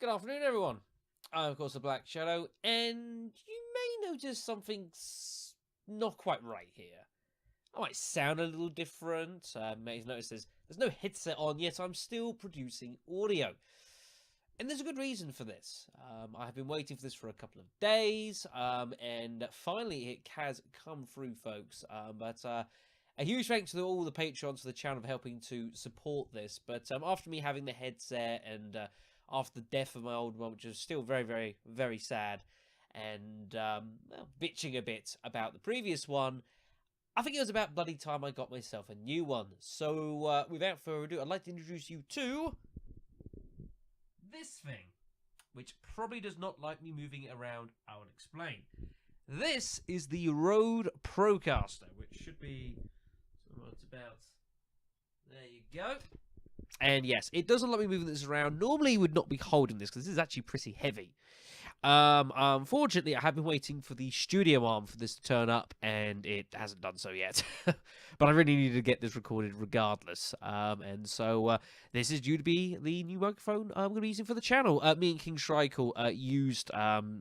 Good afternoon, everyone. I'm, of course, the Black Shadow, and you may notice something's not quite right here. I might sound a little different. You may notice there's no headset on, yet I'm still producing audio. And there's a good reason for this. I have been waiting for this for a couple of days, and finally it has come through, folks. A huge thanks to all the patrons for the channel for helping to support this. But after me having the headset and after the death of my old one, which was still very, very, very sad, and bitching a bit about the previous one, I think it was about bloody time I got myself a new one. So without further ado, I'd like to introduce you to this thing, which probably does not like me moving it around. I will explain. This is the Rode Procaster, which should be what it's about. There you go. And yes, it doesn't let me moving this around. Normally, you would not be holding this because this is actually pretty heavy. Unfortunately, I have been waiting for the studio arm for this to turn up, and it hasn't done so yet. But I really needed to get this recorded regardless. And so this is due to be the new microphone I'm going to be using for the channel. Me and King Schreikel used,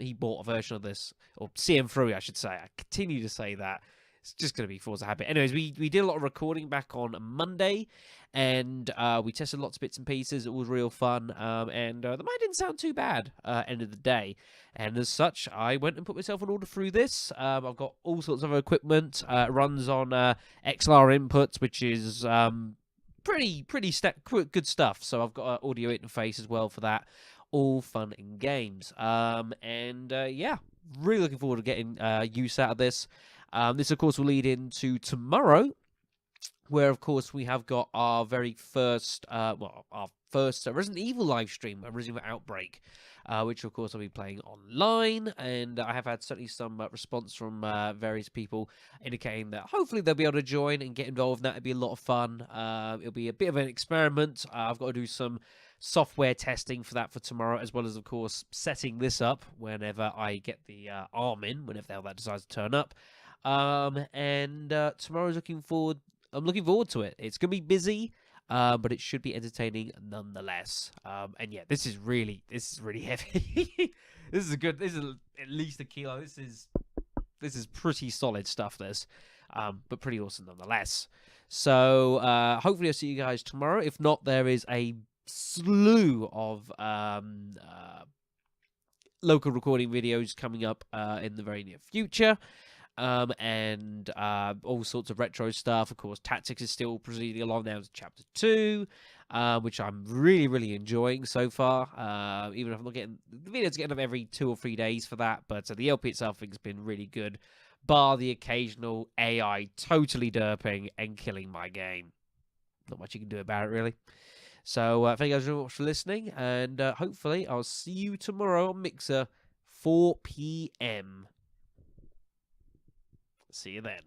he bought a version of this, or CM3, I should say. I continue to say that. It's just going to be force of habit. Anyways, we did a lot of recording back on Monday, and we tested lots of bits and pieces. It was real fun, and the mic didn't sound too bad end of the day. And as such, I went and put myself on order through this. I've got all sorts of equipment. It runs on XLR inputs, which is pretty good stuff. So I've got an audio interface as well for that. All fun and games. Yeah, really looking forward to getting use out of this. This, of course, will lead into tomorrow, where, of course, we have got our very first, our first Resident Evil live stream, Resident Evil Outbreak, which, of course, I'll be playing online, and I have had certainly some response from various people indicating that hopefully they'll be able to join and get involved in that. It'll be a lot of fun. It'll be a bit of an experiment. I've got to do some software testing for that for tomorrow, as well as, of course, setting this up whenever I get the arm in, whenever the hell that decides to turn up. Tomorrow's I'm looking forward to it. It's going to be busy, but it should be entertaining nonetheless. And yeah, this is really heavy. This is at least a kilo. This is pretty solid stuff, but pretty awesome nonetheless. So, hopefully I'll see you guys tomorrow. If not, there is a slew of, local recording videos coming up, in the very near future. All sorts of retro stuff. Of course, Tactics is still proceeding along now to Chapter 2, which I'm really, really enjoying so far. Even if I'm not getting... The videos getting up every 2 or 3 days for that, but the LP itself I think has been really good, bar the occasional AI totally derping and killing my game. Not much you can do about it, really. So, thank you guys very much for listening, and hopefully I'll see you tomorrow on Mixer, 4 p.m. See you then.